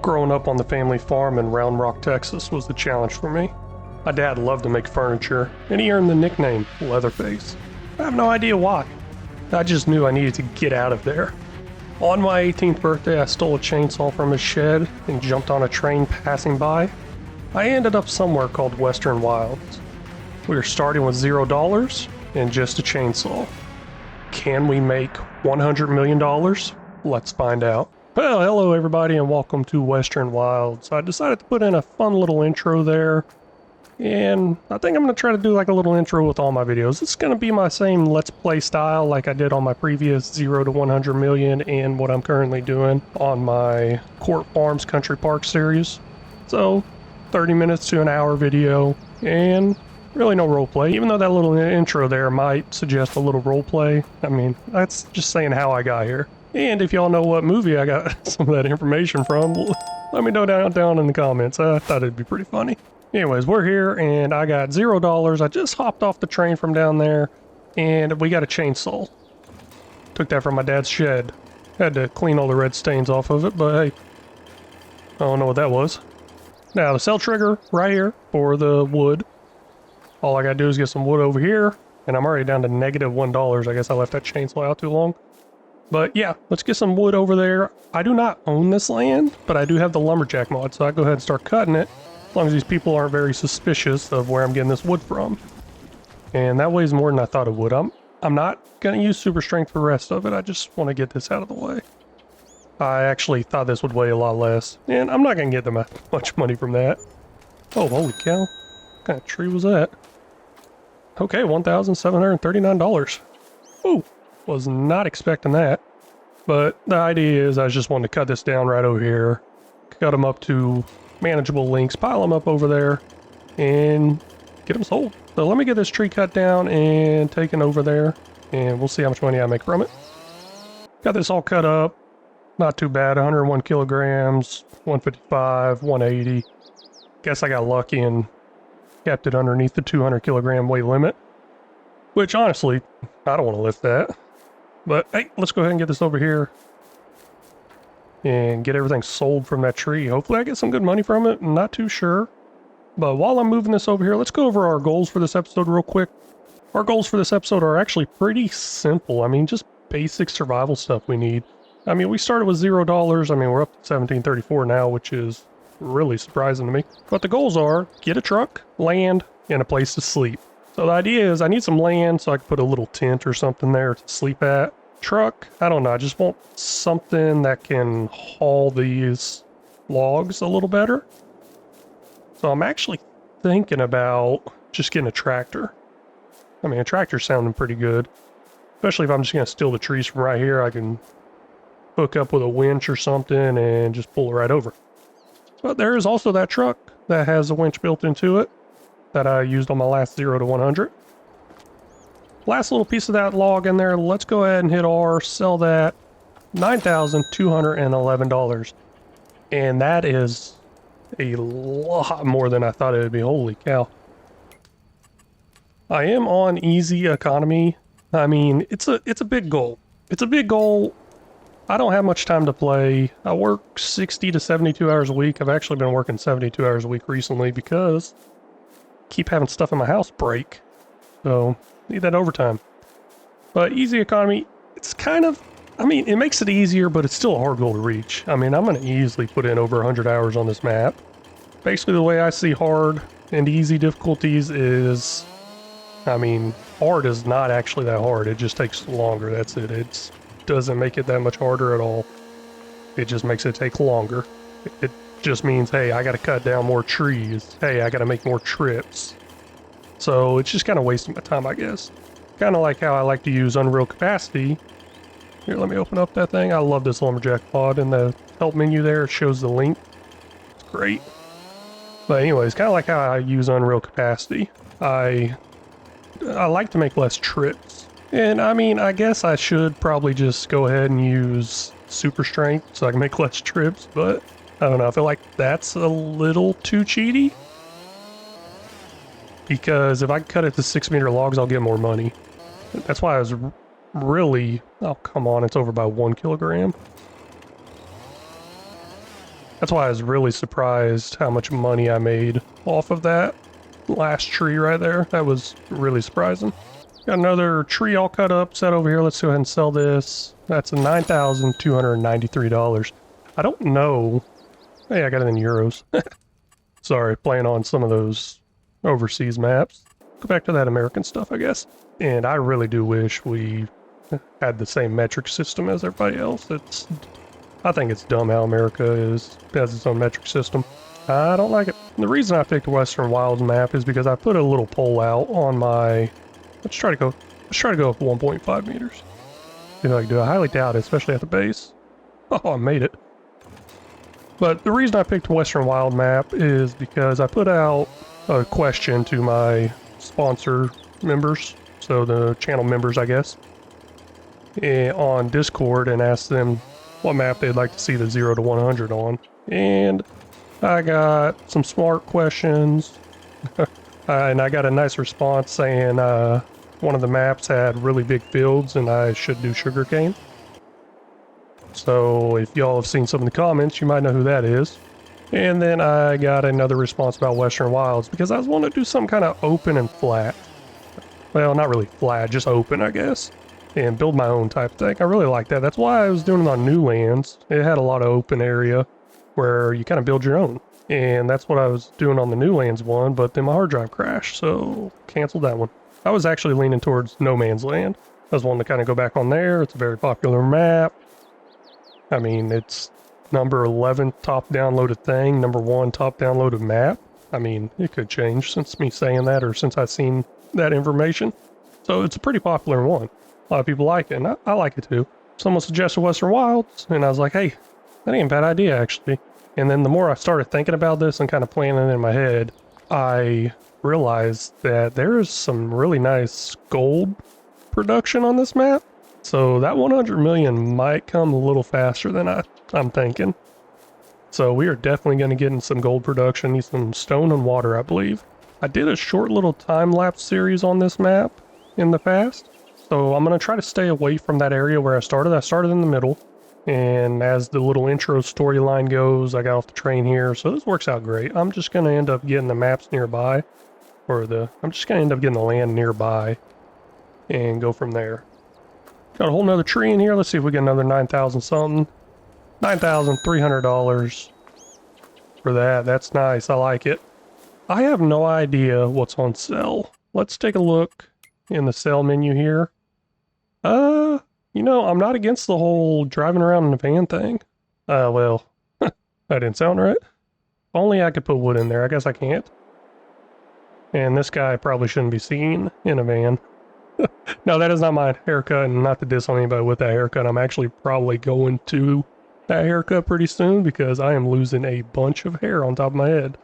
Growing up on the family farm in Round Rock, Texas was the challenge for me. My dad loved to make furniture, and he earned the nickname Leatherface. I have no idea why. I just knew I needed to get out of there. On my 18th birthday, I stole a chainsaw from his shed and jumped on a train passing by. I ended up somewhere called Western Wilds. We were starting with $0 and just a chainsaw. Can we make $100 million? Let's find out. Well, hello everybody and welcome to Western Wilds. I decided to put in a fun little intro there, and I think I'm going to try to do like a little intro with all my videos. It's going to be my same Let's Play style like I did on my previous 0 to 100 million and what I'm currently doing on my Court Farms Country Park series. So, 30 minutes to an hour video, and really no roleplay, even though that little intro there might suggest a little roleplay. I mean, that's just saying how I got here. And if y'all know what movie I got some of that information from, let me know down in the comments. I thought it'd be pretty funny. Anyways, we're here and I got $0. I just hopped off the train from down there and we got a chainsaw. Took that from my dad's shed. Had to clean all the red stains off of it, but hey, I don't know what that was. Now the cell trigger right here for the wood. All I gotta do is get some wood over here, and I'm already down to negative $1. I guess I left that chainsaw out too long. But yeah, let's get some wood over there. I do not own this land, but I do have the lumberjack mod, so I go ahead and start cutting it, as long as these people aren't very suspicious of where I'm getting this wood from. And that weighs more than I thought it would. I'm not gonna use super strength for the rest of it. I just want to get this out of the way. I actually thought this would weigh a lot less, and I'm not gonna get them much money from that. Oh, holy cow. What kind of tree was that? Okay, $1,739. Ooh. Was not expecting that, but the idea is I just wanted to cut this down right over here, cut them up to manageable lengths, pile them up over there, and get them sold. So let me get this tree cut down and taken over there, and we'll see how much money I make from it. Got this all cut up, not too bad, 101 kilograms, 155, 180. Guess I got lucky and kept it underneath the 200 kilogram weight limit, which honestly, I don't want to lift that. But hey, let's go ahead and get this over here and get everything sold from that tree. Hopefully I get some good money from it. I'm not too sure. But while I'm moving this over here, let's go over our goals for this episode real quick. Our goals for this episode are actually pretty simple. I mean, just basic survival stuff we need. I mean, we started with $0. I mean, we're up to 1734 now, which is really surprising to me. But the goals are get a truck, land, and a place to sleep. So the idea is I need some land so I can put a little tent or something there to sleep at. Truck, I don't know, I just want something that can haul these logs a little better. So I'm actually thinking about just getting a tractor. I mean, a tractor's sounding pretty good. Especially if I'm just going to steal the trees from right here, I can hook up with a winch or something and just pull it right over. But there is also that truck that has a winch built into it that I used on my last 0 to 100. Last little piece of that log in there, let's go ahead and hit R, sell that, $9,211. And that is a lot more than I thought it would be, holy cow. I am on easy economy. I mean, it's a big goal. It's a big goal. I don't have much time to play. I work 60 to 72 hours a week. I've actually been working 72 hours a week recently because I keep having stuff in my house break. So, need that overtime. But easy economy, it's kind of, I mean, it makes it easier, but it's still a hard goal to reach. I mean, I'm going to easily put in over 100 hours on this map. Basically, the way I see hard and easy difficulties is, I mean, hard is not actually that hard. It just takes longer. That's it. It doesn't make it that much harder at all. It just makes it take longer. It just means, hey, I got to cut down more trees. Hey, I got to make more trips. So it's just kind of wasting my time, I guess. Kind of like how I like to use Unreal Capacity. Here, let me open up that thing. I love this lumberjack pod. In the help menu there, it shows the link. It's great. But anyways, kind of like how I use Unreal Capacity. I like to make less trips. And I mean, I guess I should probably just go ahead and use super strength so I can make less trips, but I don't know. I feel like that's a little too cheaty. Because if I cut it to 6-meter logs, I'll get more money. That's why I was really... Oh, come on, it's over by 1 kilogram. That's why I was really surprised how much money I made off of that last tree right there. That was really surprising. Got another tree all cut up, set over here. Let's go ahead and sell this. That's $9,293. I don't know. Hey, I got it in euros. Sorry, playing on some of those overseas maps. Go back to that American stuff, I guess. And I really do wish we had the same metric system as everybody else. I think it's dumb how America has its own metric system. I don't like it. The reason I picked the Western Wilds map is because I put a little pole out on my... Let's try to go up 1.5 meters. See if I can do it. I highly doubt it, especially at the base. Oh, I made it. But the reason I picked the Western Wild map is because I put out a question to my sponsor members, so the channel members, I guess, on Discord, and asked them what map they'd like to see the 0 to 100 on. And I got some smart questions. And I got a nice response saying one of the maps had really big fields and I should do sugarcane. So if y'all have seen some of the comments, you might know who that is. And then I got another response about Western Wilds because I was wanting to do some kind of open and flat. Well, not really flat, just open, I guess. And build my own type thing. I really like that. That's why I was doing it on New Lands. It had a lot of open area where you kind of build your own. And that's what I was doing on the New Lands one, but then my hard drive crashed, so canceled that one. I was actually leaning towards No Man's Land. I was wanting to kind of go back on there. It's a very popular map. I mean, it's number 11 top downloaded thing, number 1 top downloaded map. I mean, it could change since me saying that or since I've seen that information. So it's a pretty popular one. A lot of people like it, and I like it too. Someone suggested Western Wilds, and I was like, hey, that ain't a bad idea, actually. And then the more I started thinking about this and kind of planning it in my head, I realized that there is some really nice gold production on this map. So that 100 million might come a little faster than I'm thinking. So we are definitely going to get in some gold production, need some stone and water, I believe. I did a short little time-lapse series on this map in the past. So I'm going to try to stay away from that area where I started. I started in the middle. And as the little intro storyline goes, I got off the train here, so this works out great. I'm just going to end up getting the maps nearby, I'm just going to end up getting the land nearby, and go from there. Got a whole nother tree in here. Let's see if we get another 9,000 something. $9,300 for that. That's nice. I like it. I have no idea what's on sale. Let's take a look in the sale menu here. You know, I'm not against the whole driving around in a van thing. Well, that didn't sound right. If only I could put wood in there. I guess I can't. And this guy probably shouldn't be seen in a van. No, that is not my haircut, and not to diss on anybody with that haircut. I'm actually probably going to that haircut pretty soon because I am losing a bunch of hair on top of my head.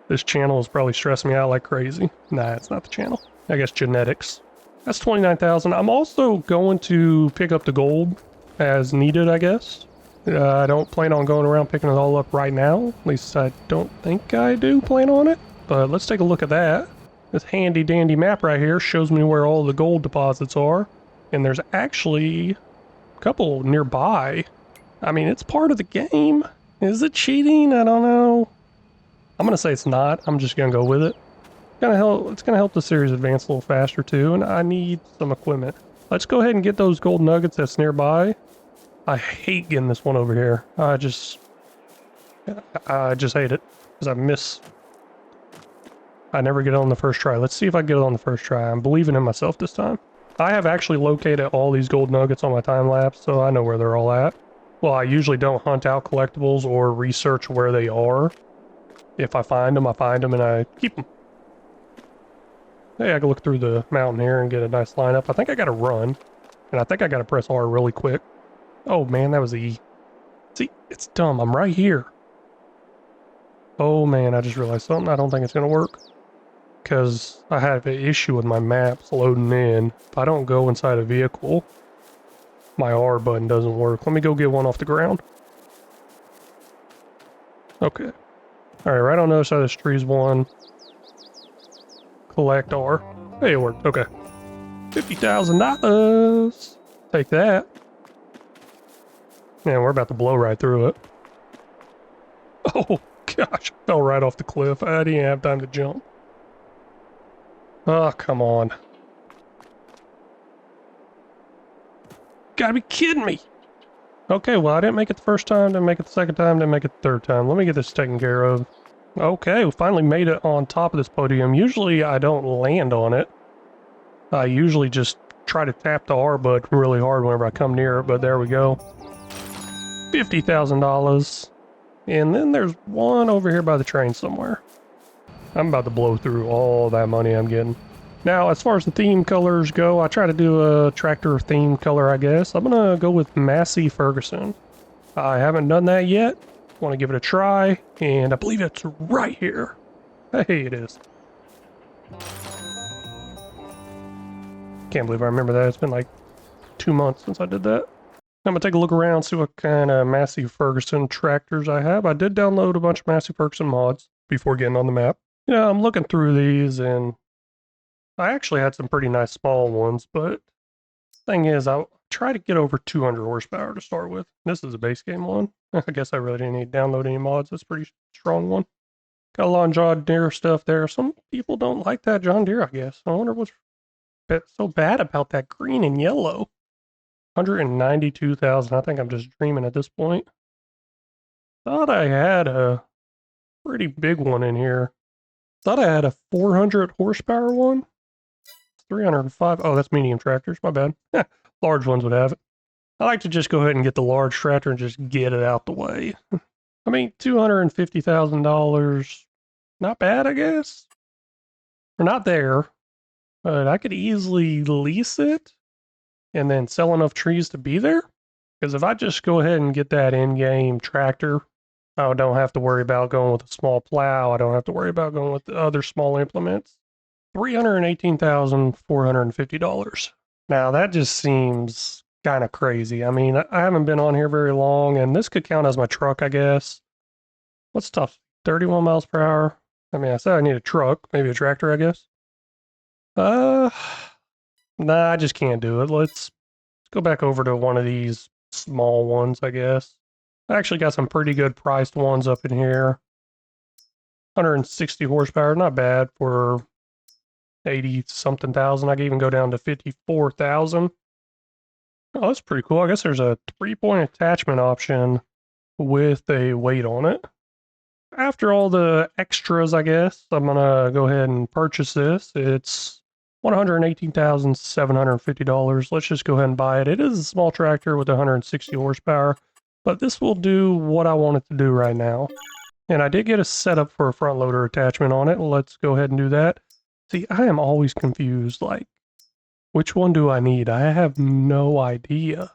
This channel is probably stressing me out like crazy. Nah, it's not the channel. I guess genetics. That's 29,000. I'm also going to pick up the gold as needed, I guess. I don't plan on going around picking it all up right now. At least I don't think I do plan on it. But let's take a look at that. This handy dandy map right here shows me where all the gold deposits are. And there's actually a couple nearby. I mean, it's part of the game. Is it cheating? I don't know. I'm going to say it's not. I'm just going to go with it. It's gonna help the series advance a little faster too, and I need some equipment. Let's go ahead and get those gold nuggets that's nearby. I hate getting this one over here. I just hate it because I never get it on the first try. Let's see if I get it on the first try. I'm believing in myself this time. I have actually located all these gold nuggets on my time lapse, so I know where they're all at. Well, I usually don't hunt out collectibles or research where they are. If I find them, and I keep them. Hey, I can look through the mountain here and get a nice lineup. I think I gotta run, and I think I gotta press R really quick. Oh man, that was E. See, it's dumb. I'm right here. Oh man, I just realized something. I don't think it's gonna work. Because I have an issue with my maps loading in. If I don't go inside a vehicle, my R button doesn't work. Let me go get one off the ground. Okay. Alright, right on the other side of this tree's one. Collect R. Hey, it worked. Okay. $50,000. Take that. Man, we're about to blow right through it. Oh, gosh, I fell right off the cliff. I didn't have time to jump. Oh, come on. Gotta be kidding me. Okay, well, I didn't make it the first time, didn't make it the second time, didn't make it the third time. Let me get this taken care of. Okay, we finally made it on top of this podium. Usually I don't land on it. I usually just try to tap the R button really hard whenever I come near it, but there we go. $50,000. And then there's one over here by the train somewhere. I'm about to blow through all that money I'm getting. Now, as far as the theme colors go, I try to do a tractor theme color, I guess. I'm gonna go with Massey Ferguson. I haven't done that yet. Want to give it a try, and I believe it's right here. Hey, it is. Can't believe I remember that. It's been like 2 months since I did that. I'm gonna take a look around, see what kind of Massey Ferguson tractors I have. I did download a bunch of Massey Ferguson mods before getting on the map. You know, I'm looking through these, and I actually had some pretty nice small ones, but the thing is, I try to get over 200 horsepower to start with. This is a base game one. I guess I really didn't need to download any mods. That's a pretty strong one. Got a lot of John Deere stuff there. Some people don't like that John Deere, I guess. I wonder what's so bad about that green and yellow. 192,000. I think I'm just dreaming at this point. Thought I had a pretty big one in here. Thought I had a 400 horsepower one. 305. Oh, that's medium tractors. My bad. Large ones would have it. I like to just go ahead and get the large tractor and just get it out the way. I mean, $250,000. Not bad, I guess. We're not there, but I could easily lease it and then sell enough trees to be there. Because if I just go ahead and get that in-game tractor, I don't have to worry about going with a small plow. I don't have to worry about going with the other small implements. $318,450. Now, that just seems kind of crazy. I mean, I haven't been on here very long, and this could count as my truck, I guess. What's tough? 31 miles per hour? I mean, I said I need a truck, maybe a tractor, I guess. Nah, I just can't do it. Let's go back over to one of these small ones, I guess. I actually got some pretty good priced ones up in here. 160 horsepower, not bad for 80 something thousand. I can even go down to 54,000. Oh, that's pretty cool. I guess there's a 3-point attachment option with a weight on it. After all the extras, I guess, I'm gonna go ahead and purchase this. It's $118,750. Let's just go ahead and buy it. It is a small tractor with 160 horsepower, but this will do what I want it to do right now. And I did get a setup for a front loader attachment on it. Let's go ahead and do that. See, I am always confused, like, which one do I need? I have no idea.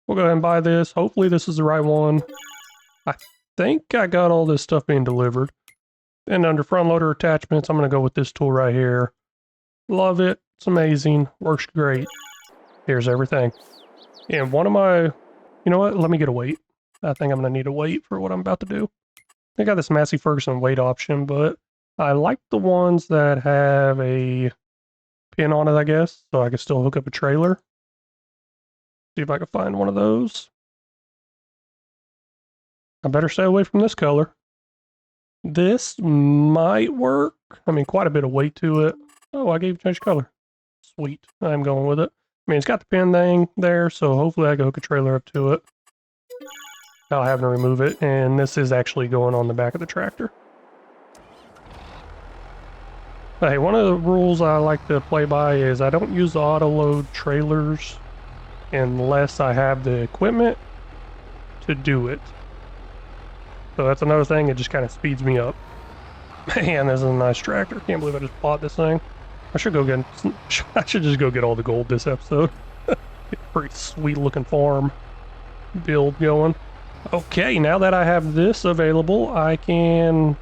We'll go ahead and buy this. Hopefully this is the right one. I think I got all this stuff being delivered. And under front loader attachments, I'm going to go with this tool right here. Love it. It's amazing. Works great. Here's everything. And one of my... You know what? Let me get a weight. I think I'm going to need a weight for what I'm about to do. I got this Massey Ferguson weight option, but I like the ones that have a pin on it, I guess, so I can still hook up a trailer. See if I can find one of those. I better stay away from this color. This might work. I mean, quite a bit of weight to it. Oh, I gave it change color. Sweet. I'm going with it. I mean, it's got the pin thing there, so hopefully I can hook a trailer up to it. I'll have to remove it, and this is actually going on the back of the tractor. Hey, one of the rules I like to play by is I don't use the auto-load trailers unless I have the equipment to do it. So that's another thing, it just kind of speeds me up. Man, this is a nice tractor. Can't believe I just bought this thing. I should just go get all the gold this episode. Get a pretty sweet looking farm build going. Okay, now that I have this available, I can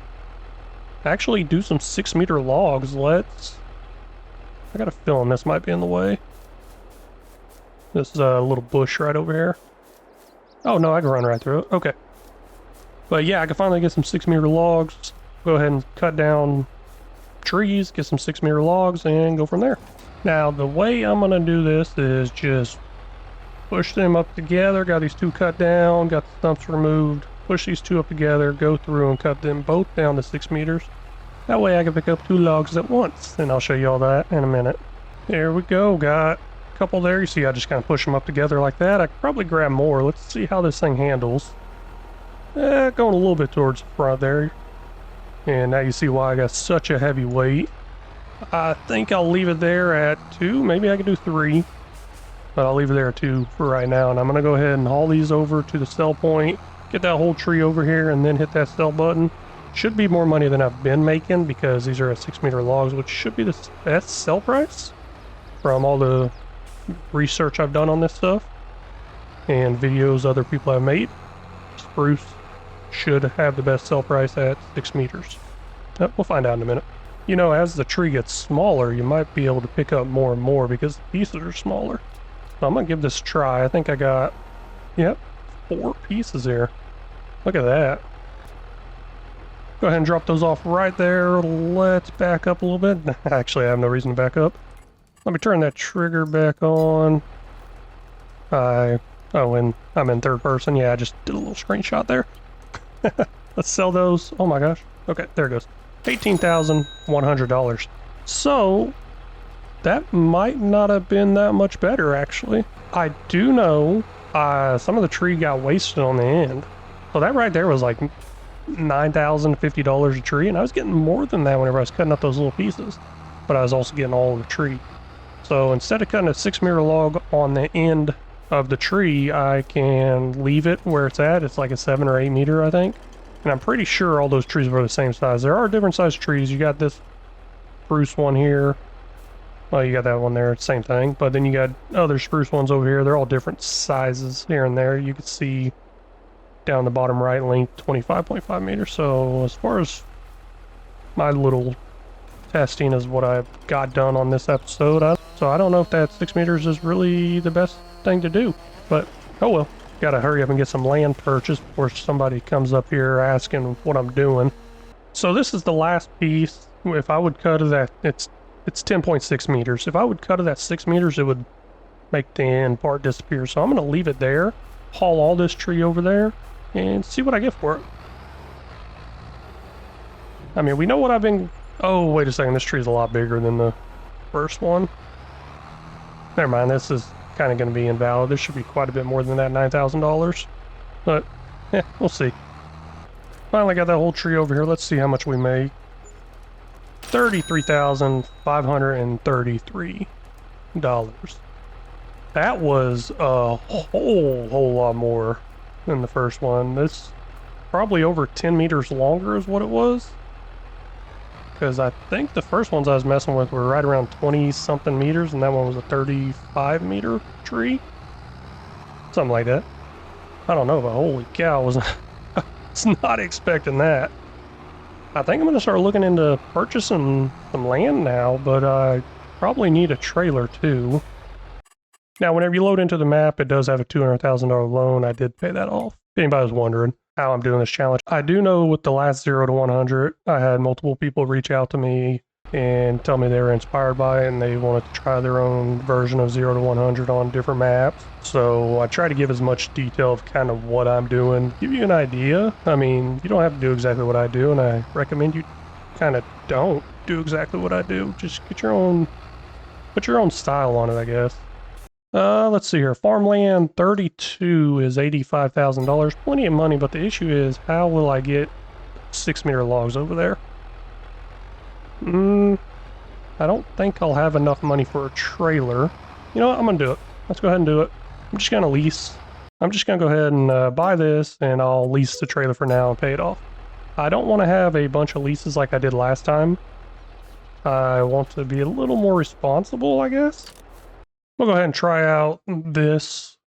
actually do some 6-meter logs. I got a feeling this might be in the way. This is a little bush right over here. Oh no, I can run right through it. Okay. But yeah, I can finally get some 6-meter logs. Go ahead and cut down trees, get some 6-meter logs, and go from there. Now, the way I'm gonna do this is just push them up together. Got these two cut down, got the stumps removed. push these two up together, go through and cut them both down to 6 meters. That way I can pick up 2 logs at once, and I'll show you all that in a minute. There we go, got a couple there. You see I just kind of push them up together like that. I could probably grab more. Let's see how this thing handles. Going a little bit towards the front there. And now you see why I got such a heavy weight. I think I'll leave it there at 2. Maybe I can do 3. But I'll leave it there at 2 for right now. And I'm going to go ahead and haul these over to the sell point. Get that whole tree over here and then hit that sell button. Should be more money than I've been making because these are at 6 meter logs, which should be the best sell price from all the research I've done on this stuff and videos other people have made. Spruce should have the best sell price at 6 meters. We'll find out in a minute. You know, as the tree gets smaller, you might be able to pick up more and more because the pieces are smaller. So I'm gonna give this a try. I think I got, yep, 4 pieces here. Look at that. Go ahead and drop those off right there. Let's back up a little bit. Actually, I have no reason to back up. Let me turn that trigger back on. And I'm in third person. Yeah, I just did a little screenshot there. Let's sell those. Oh my gosh. Okay, there it goes. $18,100. So, that might not have been that much better, actually. I do know some of the tree got wasted on the end. So that right there was like $9,050 a tree, and I was getting more than that whenever I was cutting up those little pieces. But I was also getting all of the tree. So instead of cutting a 6 meter log on the end of the tree, I can leave it where it's at. It's like a 7 or 8 meter, I think. And I'm pretty sure all those trees were the same size. There are different sized trees. You got this spruce one here. Well, you got that one there, same thing. But then you got other spruce ones over here. They're all different sizes here and there. You can see down the bottom right, length 25.5 meters. So as far as my little testing is what I've got done on this episode. So I don't know if that 6 meters is really the best thing to do, but oh well. Gotta hurry up and get some land purchased before somebody comes up here asking what I'm doing. So this is the last piece. If I would cut it at, it's 10.6 meters. If I would cut it at 6 meters, it would make the end part disappear. So I'm gonna leave it there, haul all this tree over there, and see what I get for it. I mean, we know what I've been... Oh, wait a second, this tree is a lot bigger than the first one. Never mind, this is kind of going to be invalid. This should be quite a bit more than that $9,000. But, yeah, we'll see. Finally got that whole tree over here. Let's see how much we make. $33,533. That was a whole lot more than the first one. This probably over 10 meters longer is what it was. Because I think the first ones I was messing with were right around 20-something meters, and that one was a 35-meter tree. Something like that. I don't know, but holy cow, I was not expecting that. I think I'm going to start looking into purchasing some land now, but I probably need a trailer too. Now, whenever you load into the map, it does have a $200,000 loan. I did pay that off. If anybody was wondering how I'm doing this challenge. I do know with the last 0 to 100, I had multiple people reach out to me and tell me they were inspired by it and they wanted to try their own version of 0 to 100 on different maps. So I try to give as much detail of kind of what I'm doing, give you an idea. I mean, you don't have to do exactly what I do, and I recommend you kind of don't do exactly what I do. Just get your own, put your own style on it, I guess. Let's see here. Farmland 32 is $85,000. Plenty of money, but the issue is, how will I get 6 meter logs over there? I don't think I'll have enough money for a trailer. You know what? I'm gonna do it. Let's go ahead and do it. I'm just gonna lease. I'm just gonna go ahead and buy this, and I'll lease the trailer for now and pay it off. I don't want to have a bunch of leases like I did last time. I want to be a little more responsible, I guess. We'll go ahead and try out this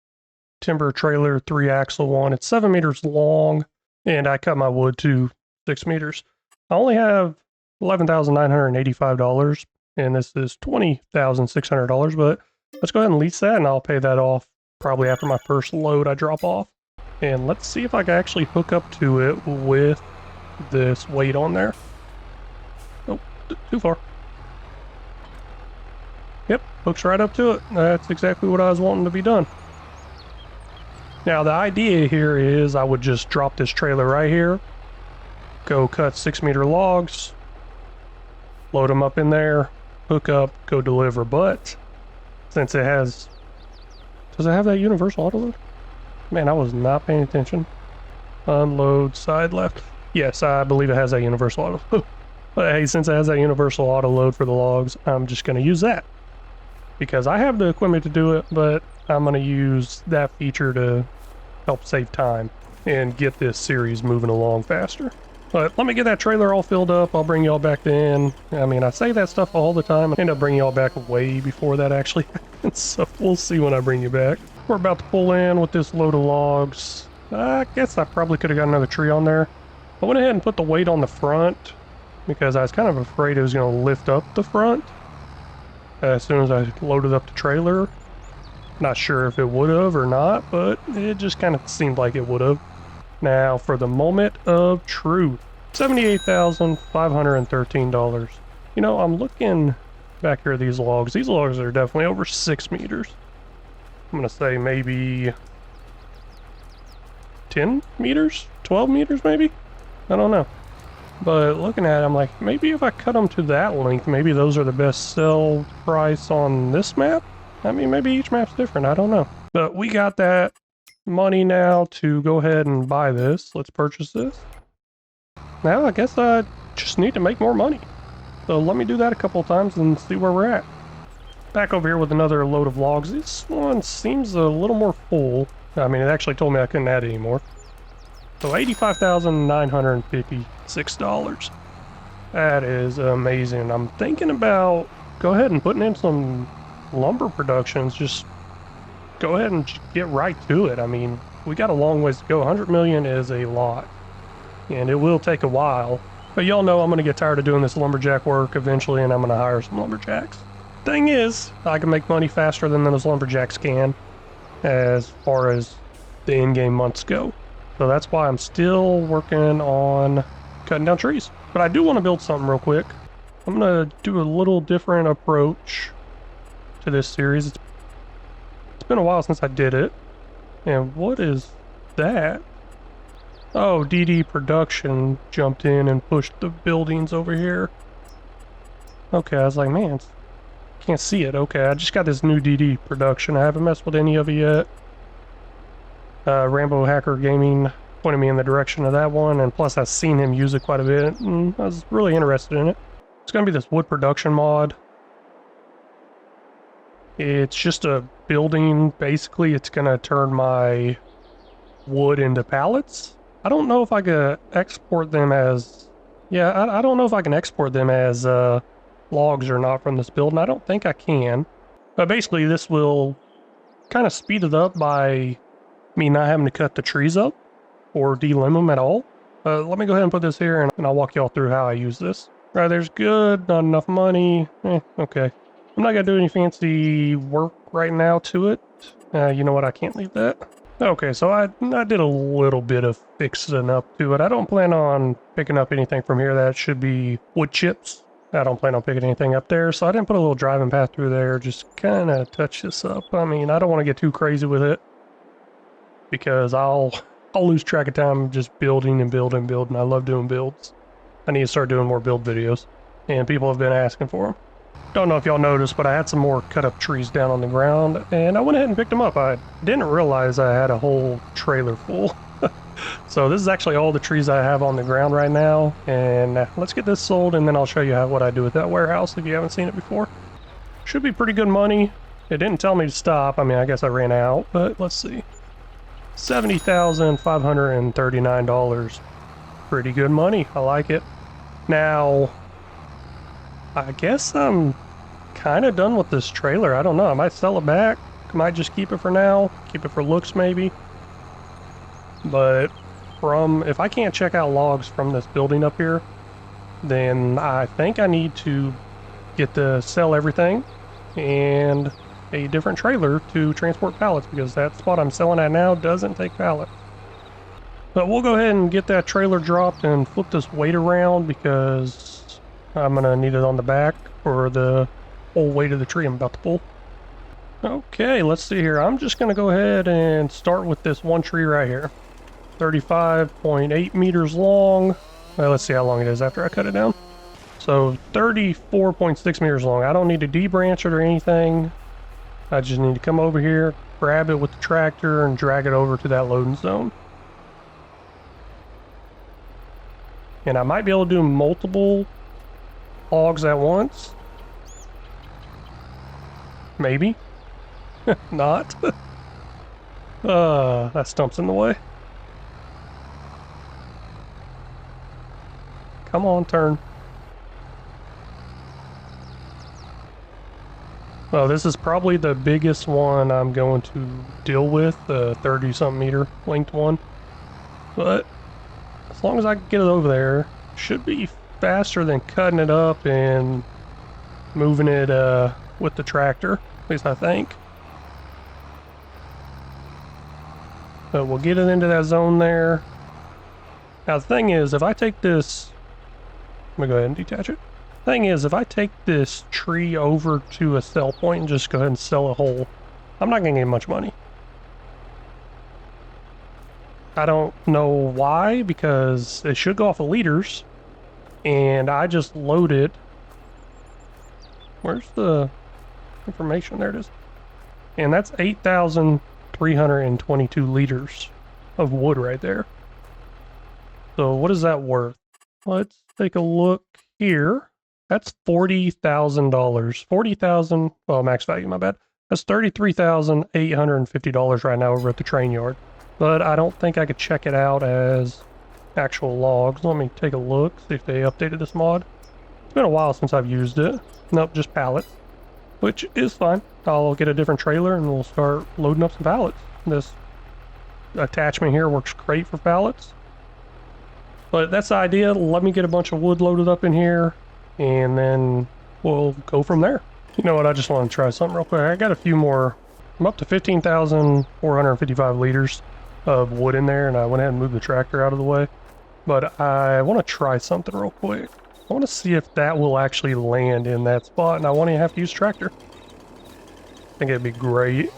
timber trailer 3-axle one. It's 7 meters long, and I cut my wood to 6 meters. I only have $11,985, and this is $20,600, but let's go ahead and lease that, and I'll pay that off probably after my first load I drop off. And let's see if I can actually hook up to it with this weight on there. Nope, too far. Yep, hooks right up to it. That's exactly what I was wanting to be done. Now the idea here is I would just drop this trailer right here, go cut 6-meter logs, load them up in there, hook up, go deliver. But since it has, does it have that universal auto load? Man, I was not paying attention. Unload side left. Yes, I believe it has that universal auto. But hey, since it has that universal auto load for the logs, I'm just going to use that. Because I have the equipment to do it, but I'm going to use that feature to help save time and get this series moving along faster. But let me get that trailer all filled up. I'll bring y'all back in. I mean, I say that stuff all the time. I end up bringing y'all back way before that actually happens. So we'll see when I bring you back. We're about to pull in with this load of logs. I guess I probably could have got another tree on there. I went ahead and put the weight on the front because I was kind of afraid it was going to lift up the front as soon as I loaded up the trailer. Not sure if it would have or not, but it just kind of seemed like it would have. Now for the moment of truth, $78,513. You know, I'm looking back here at these logs. These logs are definitely over 6 meters. I'm gonna say maybe 10 meters, 12 meters maybe? I don't know. But looking at it, I'm like, maybe if I cut them to that length, maybe those are the best sell price on this map? I mean, maybe each map's different, I don't know. But we got that money now to go ahead and buy this. Let's purchase this. Now I guess I just need to make more money. So let me do that a couple of times and see where we're at. Back over here with another load of logs. This one seems a little more full. I mean, it actually told me I couldn't add any more. So $85,956. That is amazing. I'm thinking about go ahead and putting in some lumber productions. Just go ahead and get right to it. I mean, we got a long ways to go. 100 million is a lot, and it will take a while. But y'all know I'm going to get tired of doing this lumberjack work eventually, and I'm going to hire some lumberjacks. Thing is, I can make money faster than those lumberjacks can as far as the in-game months go. So that's why I'm still working on cutting down trees. But I do want to build something real quick. I'm going to do a little different approach to this series. It's been a while since I did it. And what is that? Oh, DD Production jumped in and pushed the buildings over here. Okay, I was like, man, can't see it. Okay, I just got this new DD Production. I haven't messed with any of it yet. Rambo Hacker Gaming pointed me in the direction of that one, and plus I've seen him use it quite a bit, and I was really interested in it. It's going to be this wood production mod. It's just a building. Basically, it's going to turn my wood into pallets. I don't know if I could export them as... Yeah, I don't know if I can export them as logs or not from this build, and I don't think I can. But basically, this will kind of speed it up by me not having to cut the trees up or delimb them at all. Let me go ahead and put this here, and I'll walk y'all through how I use this. Right, there's good, not enough money. Okay. I'm not going to do any fancy work right now to it. You know what, I can't leave that. Okay, so I did a little bit of fixing up to it. I don't plan on picking up anything from here. That should be wood chips. I don't plan on picking anything up there, so I didn't put a little driving path through there. Just kind of touch this up. I mean, I don't want to get too crazy with it because I'll lose track of time just building and building and building. I love doing builds. I need to start doing more build videos, and people have been asking for them. Don't know if y'all noticed, but I had some more cut up trees down on the ground, and I went ahead and picked them up. I didn't realize I had a whole trailer full. So this is actually all the trees I have on the ground right now, and let's get this sold, and then I'll show you what I do with that warehouse if you haven't seen it before. Should be pretty good money. It didn't tell me to stop. I mean, I guess I ran out, but let's see. $70,539. Pretty good money. I like it. Now, I guess I'm kind of done with this trailer. I don't know. I might sell it back. I might just keep it for now. Keep it for looks, maybe. But if I can't check out logs from this building up here, then I think I need to get to sell everything and a different trailer to transport pallets, because that spot I'm selling at now doesn't take pallets. But we'll go ahead and get that trailer dropped and flip this weight around, because I'm going to need it on the back for the whole weight of the tree I'm about to pull. Okay, let's see here. I'm just going to go ahead and start with this one tree right here. 35.8 meters long. Well, let's see how long it is after I cut it down. So 34.6 meters long. I don't need to debranch it or anything. I just need to come over here, grab it with the tractor, and drag it over to that loading zone. And I might be able to do multiple logs at once. Maybe. Not. That stump's in the way. Come on, turn. Well, this is probably the biggest one I'm going to deal with, the 30-something meter length one. But as long as I can get it over there, should be faster than cutting it up and moving it with the tractor, at least I think. But we'll get it into that zone there. Now the thing is, if I take this, let me go ahead and detach it. Thing is, if I take this tree over to a sell point and just go ahead and sell a whole, I'm not gonna get much money. I don't know why, because it should go off of liters, and I just loaded. Where's the information? There it is. And that's 8,322 liters of wood right there. So what is that worth? Let's take a look here. That's $40,000. 40,000, well, max value, my bad. That's $33,850 right now over at the train yard. But I don't think I could check it out as actual logs. Let me take a look, see if they updated this mod. It's been a while since I've used it. Nope, just pallets, which is fine. I'll get a different trailer and we'll start loading up some pallets. This attachment here works great for pallets. But that's the idea. Let me get a bunch of wood loaded up in here, and then we'll go from there. You know what, I just want to try something real quick. I got a few more. I'm up to 15,455 liters of wood in there, and I went ahead and moved the tractor out of the way. But I want to try something real quick. I want to see if that will actually land in that spot, and I won't even have to use tractor. I think it'd be great.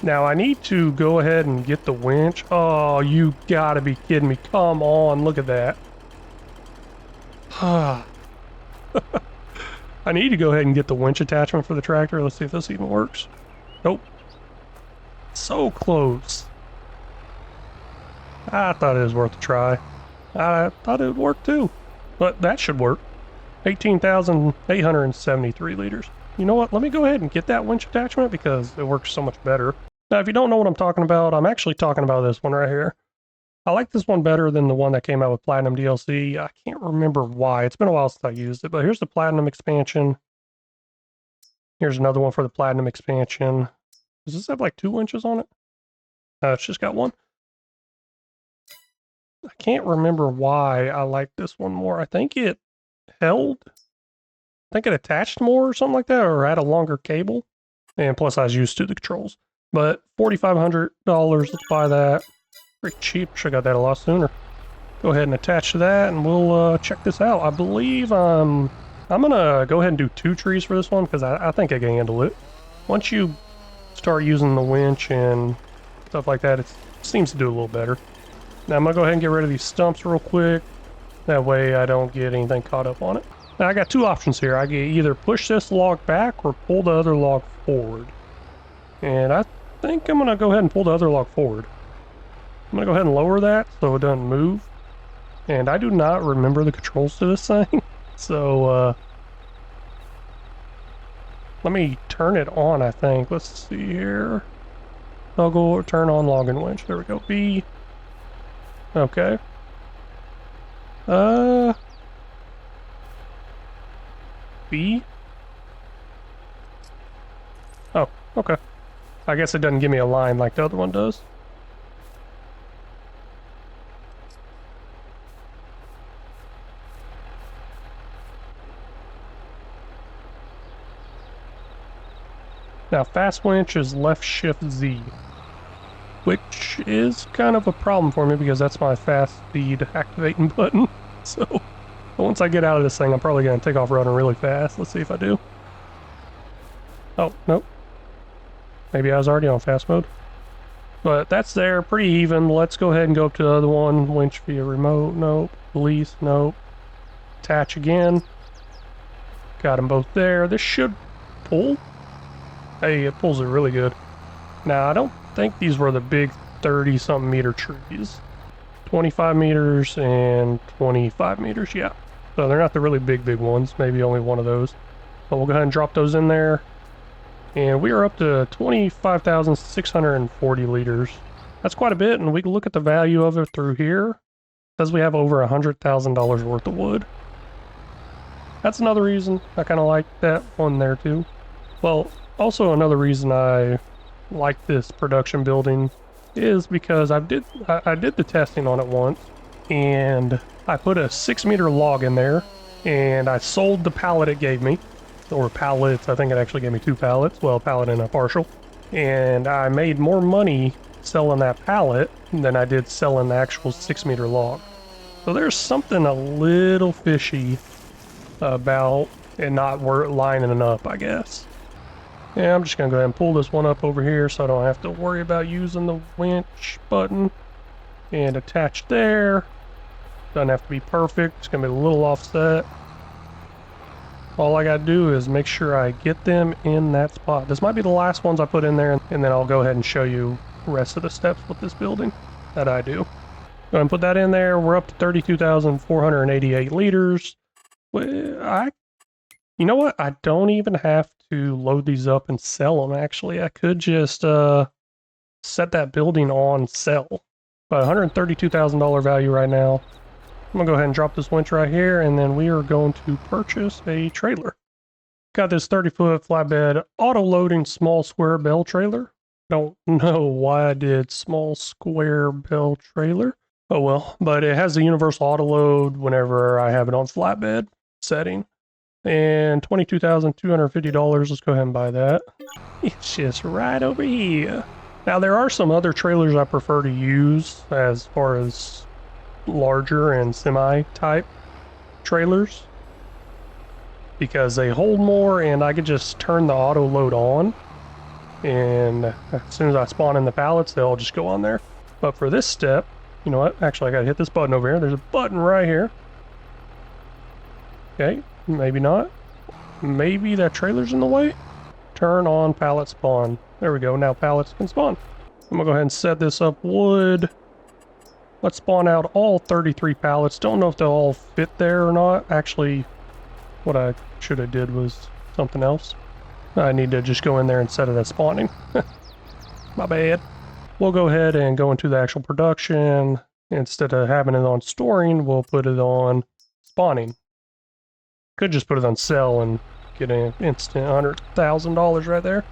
Now I need to go ahead and get the winch. Oh, you gotta be kidding me. Come on, look at that. I need to go ahead and get the winch attachment for the tractor. Let's see if this even works. Nope. So close. I thought it was worth a try. I thought it would work too. But that should work. 18,873 liters. You know what? Let me go ahead and get that winch attachment because it works so much better. Now, if you don't know what I'm talking about, I'm actually talking about this one right here. I like this one better than the one that came out with Platinum DLC. I can't remember why. It's been a while since I used it, but here's the Platinum expansion. Here's another one for the Platinum expansion. Does this have like 2 winches on it? It's just got one. I can't remember why I like this one more. I think it held. I think it attached more or something like that, or had a longer cable. And plus I was used to the controls. But $4,500, let's buy that. Pretty cheap, should have got that a lot sooner. Go ahead and attach to that, and we'll check this out. I believe I'm gonna go ahead and do 2 trees for this one, because I think I can handle it. Once you start using the winch and stuff like that, it seems to do a little better. Now I'm gonna go ahead and get rid of these stumps real quick. That way I don't get anything caught up on it. Now I got 2 options here. I can either push this log back or pull the other log forward. And I think I'm gonna go ahead and pull the other log forward. I'm gonna go ahead and lower that so it doesn't move. And I do not remember the controls to this thing. So let me turn it on, I think. Let's see here. I'll go turn on log and winch. There we go. B. Okay. B. Oh, okay. I guess it doesn't give me a line like the other one does. Now, fast winch is left shift Z, which is kind of a problem for me because that's my fast speed activating button. So But once I get out of this thing, I'm probably going to take off running really fast. Let's see if I do. Oh, nope. Maybe I was already on fast mode. But that's there, pretty even. Let's go ahead and go up to the other one. Winch via remote, nope. Lease, nope. Attach again. Got them both there. This should pull. Hey, it pulls it really good. Now, I don't think these were the big 30-something meter trees. 25 meters and 25 meters, yeah. So they're not the really big ones. Maybe only one of those. But we'll go ahead and drop those in there. And we are up to 25,640 liters. That's quite a bit, and we can look at the value of it through here. It says we have over $100,000 worth of wood. That's another reason I kind of like that one there too. Well, also another reason I like this production building is because I did the testing on it once, and I put a 6-meter log in there, and I sold the pallet it gave me. Or pallets, I think it actually gave me 2 pallets, well, a pallet and a partial. And I made more money selling that pallet than I did selling the actual 6-meter log. So there's something a little fishy about it not lining it up, I guess. Yeah, I'm just gonna go ahead and pull this one up over here so I don't have to worry about using the winch button. And attach there. Doesn't have to be perfect, it's gonna be a little offset. All I gotta do is make sure I get them in that spot. This might be the last ones I put in there, and then I'll go ahead and show you the rest of the steps with this building that I do. Go ahead and put that in there. We're up to 32,488 liters. You know what? I don't even have to load these up and sell them, actually. I could just set that building on sell. But $132,000 value right now. I'm gonna go ahead and drop this winch right here, and then we are going to purchase a trailer. Got this 30-foot flatbed auto-loading small square bell trailer. Don't know why I did small square bell trailer. Oh well, but it has the universal auto load whenever I have it on flatbed setting. And $22,250, let's go ahead and buy that. It's just right over here. Now there are some other trailers I prefer to use as far as larger and semi-type trailers because they hold more, and I could just turn the auto load on, and as soon as I spawn in the pallets, they'll just go on there. But for this step, you know what? Actually, I gotta hit this button over here. There's a button right here. Okay, maybe not. Maybe that trailer's in the way. Turn on pallet spawn. There we go. Now pallets can spawn. I'm gonna go ahead and set this up wood. Let's spawn out all 33 pallets. Don't know if they'll all fit there or not. Actually, what I should have did was something else. I need to just go in there and set it as spawning. My bad. We'll go ahead and go into the actual production. Instead of having it on storing, we'll put it on spawning. Could just put it on sell and get an instant $100,000 right there.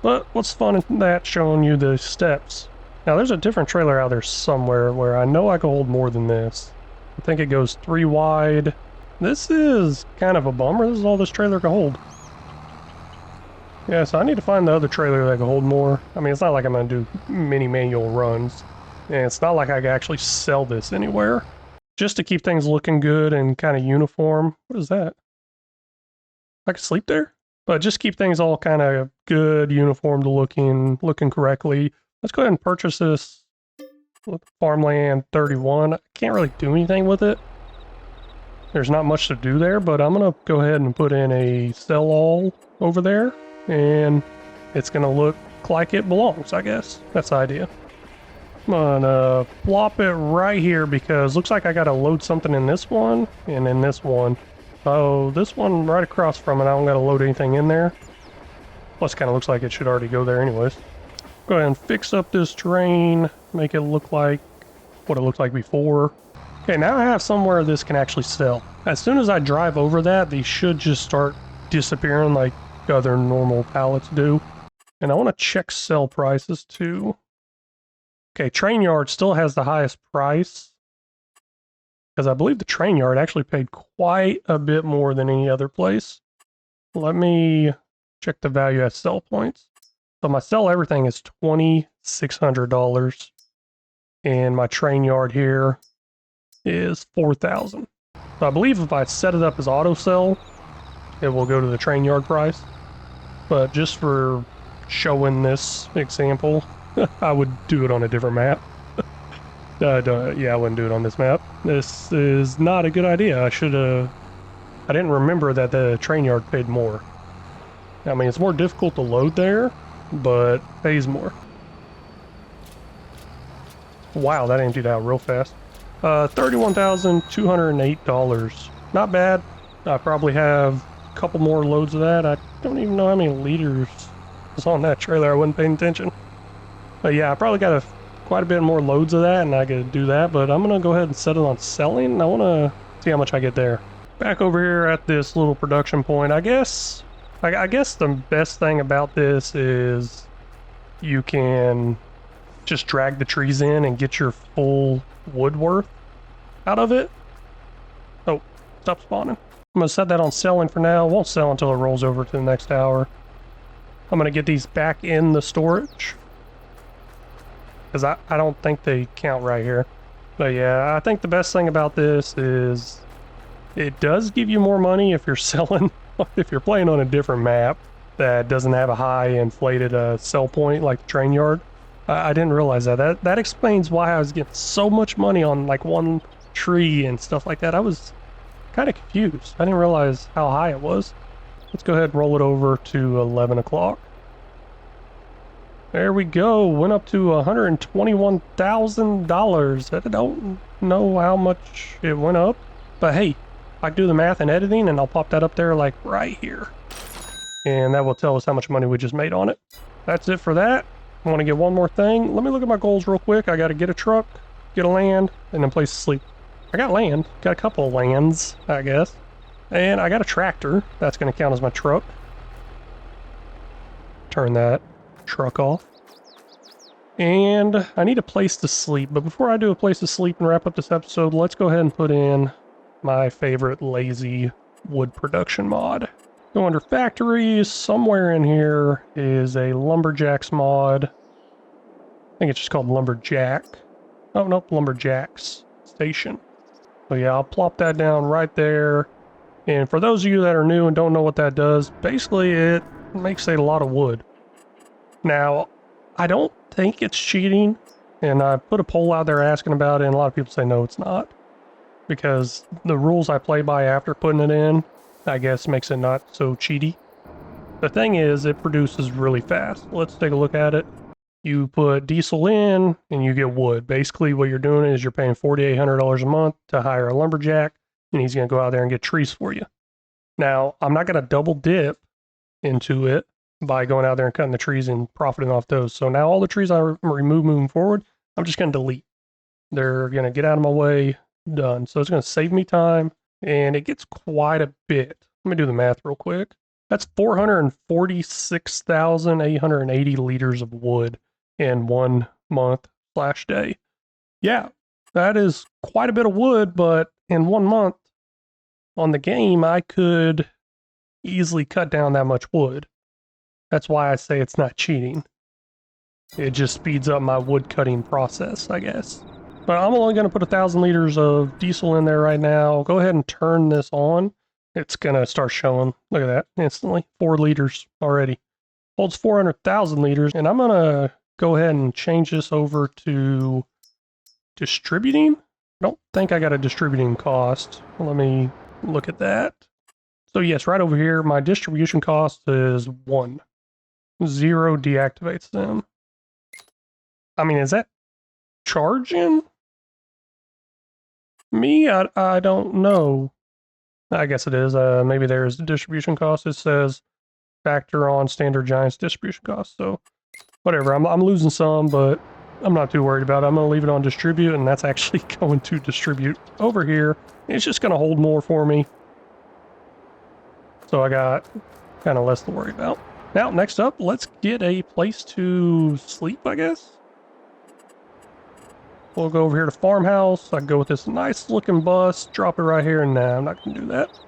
But what's fun in that, showing you the steps. Now there's a different trailer out there somewhere where I know I can hold more than this. I think it goes 3 wide. This is kind of a bummer. This is all this trailer can hold. Yeah, so I need to find the other trailer that can hold more. I mean, it's not like I'm going to do many manual runs. And it's not like I can actually sell this anywhere. Just to keep things looking good and kind of uniform. What is that? I can sleep there? But just keep things all kind of good, uniform to looking correctly. Let's go ahead and purchase this farmland 31. I can't really do anything with it. There's not much to do there, but I'm going to go ahead and put in a sell all over there, and it's going to look like it belongs, I guess. That's the idea. I'm going to plop it right here because looks like I got to load something in this one and in this one. Oh, this one right across from it, I don't got to load anything in there. Plus, kind of looks like it should already go there anyways. Go ahead and fix up this terrain, make it look like what it looked like before. Okay, now I have somewhere this can actually sell. As soon as I drive over that, these should just start disappearing like other normal pallets do. And I want to check sell prices too. Okay, train yard still has the highest price, because I believe the train yard actually paid quite a bit more than any other place. Let me check the value at sell points. So my sell everything is $2,600, and my train yard here is $4,000. So I believe if I set it up as auto sell, it will go to the train yard price. But just for showing this example, I would do it on a different map. Yeah, I wouldn't do it on this map. This is not a good idea. I didn't remember that the train yard paid more. I mean, it's more difficult to load there, but pays more. Wow, that emptied out real fast. $31,208. Not bad. I probably have a couple more loads of that. I don't even know how many liters was on that trailer. I wasn't paying attention. But yeah, I probably got quite a bit more loads of that, and I could do that. But I'm gonna go ahead and set it on selling, and I want to see how much I get there. Back over here at this little production point, I guess the best thing about this is you can just drag the trees in and get your full wood worth out of it. Oh, stop spawning. I'm gonna set that on selling for now. Won't sell until it rolls over to the next hour. I'm gonna get these back in the storage, because I don't think they count right here. But yeah, I think the best thing about this is it does give you more money if you're selling, if you're playing on a different map that doesn't have a high inflated sell point like the train yard. I didn't realize that. That explains why I was getting so much money on like one tree and stuff like that. I was kind of confused. I didn't realize how high it was. Let's go ahead and roll it over to 11 o'clock. There we go. Went up to $121,000. I don't know how much it went up, but hey, I can do the math and editing, and I'll pop that up there like right here. And that will tell us how much money we just made on it. That's it for that. I want to get one more thing. Let me look at my goals real quick. I got to get a truck, get a land, and then place to sleep. I got land. Got a couple of lands, I guess. And I got a tractor. That's going to count as my truck. Turn that truck off. And I need a place to sleep. But before I do a place to sleep and wrap up this episode, let's go ahead and put in my favorite lazy wood production mod. Go under factories. Somewhere in here is a lumberjacks mod. I think it's just called lumberjack. Oh, nope, lumberjacks station. So yeah, I'll plop that down right there. And for those of you that are new and don't know what that does, basically it makes a lot of wood. Now, I don't think it's cheating, and I put a poll out there asking about it, and a lot of people say no, it's not. Because the rules I play by after putting it in, I guess, makes it not so cheaty. The thing is, it produces really fast. Let's take a look at it. You put diesel in, and you get wood. Basically, what you're doing is you're paying $4,800 a month to hire a lumberjack, and he's going to go out there and get trees for you. Now, I'm not going to double dip into it by going out there and cutting the trees and profiting off those. So now all the trees I remove moving forward, I'm just going to delete. They're going to get out of my way. Done. So it's going to save me time, and it gets quite a bit. Let me do the math real quick. That's 446,880 liters of wood in 1 month/day. Yeah, that is quite a bit of wood, but in 1 month on the game, I could easily cut down that much wood. That's why I say it's not cheating. It just speeds up my wood cutting process, I guess. But I'm only going to put 1,000 liters of diesel in there right now. Go ahead and turn this on. It's going to start showing. Look at that. Instantly. 4 liters already. Holds 400,000 liters. And I'm going to go ahead and change this over to distributing. I don't think I got a distributing cost. Let me look at that. So yes, right over here, my distribution cost is 1. 0 deactivates them. I mean, is that charging me? I don't know. I guess it is. Maybe there's the distribution cost. It says factor on standard Giants distribution cost. So whatever. I'm losing some, but I'm not too worried about it. I'm going to leave it on distribute, and that's actually going to distribute over here. It's just going to hold more for me. So I got kind of less to worry about. Now, next up, let's get a place to sleep, I guess. We'll go over here to farmhouse. I can go with this nice looking bus, drop it right here, and nah, I'm not going to do that.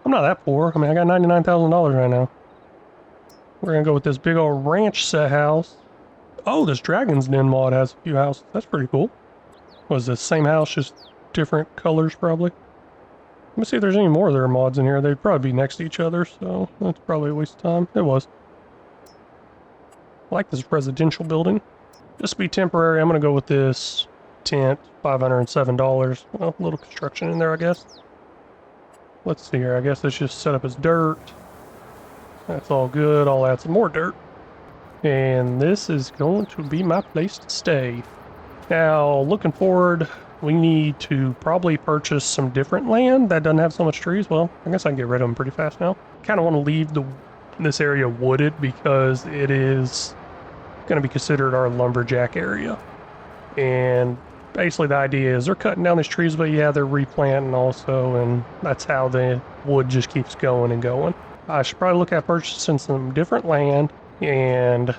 I'm not that poor. I mean, I got $99,000 right now. We're going to go with this big old ranch set house. Oh, this Dragon's Den mod has a few houses. That's pretty cool. Was this same house, just different colors probably. Let me see if there's any more of their mods in here. They'd probably be next to each other, so that's probably a waste of time. It was. I like this residential building. Just to be temporary, I'm going to go with this tent, $507. Well, a little construction in there, I guess. Let's see here. I guess it's just set up as dirt. That's all good. I'll add some more dirt. And this is going to be my place to stay. Now, looking forward, we need to probably purchase some different land that doesn't have so much trees. Well, I guess I can get rid of them pretty fast now. Kind of want to leave this area wooded because it is going to be considered our lumberjack area. And basically the idea is they're cutting down these trees, but yeah, they're replanting also, and that's how the wood just keeps going and going. I should probably look at purchasing some different land and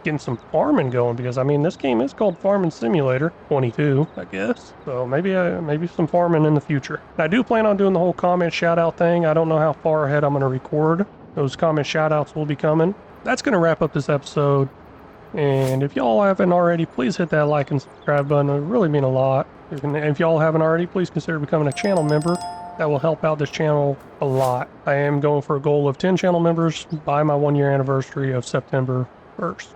getting some farming going, because I mean this game is called Farming Simulator 22, I guess. So maybe some farming in the future. I do plan on doing the whole comment shout out thing. I don't know how far ahead I'm going to record. Those comment shout outs will be coming. That's going to wrap up this episode. And if y'all haven't already, please hit that like and subscribe button. It would really mean a lot. If y'all haven't already, please consider becoming a channel member. That will help out this channel a lot. I am going for a goal of 10 channel members by my 1-year anniversary of September 1st.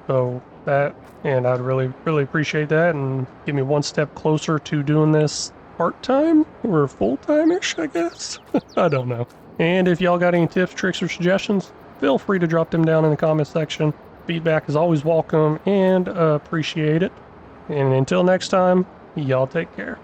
So that, and I'd really, really appreciate that, and get me one step closer to doing this part-time or full-time-ish, I guess. I don't know. And if y'all got any tips, tricks, or suggestions, feel free to drop them down in the comment section. Feedback is always welcome and appreciated. And until next time, y'all take care.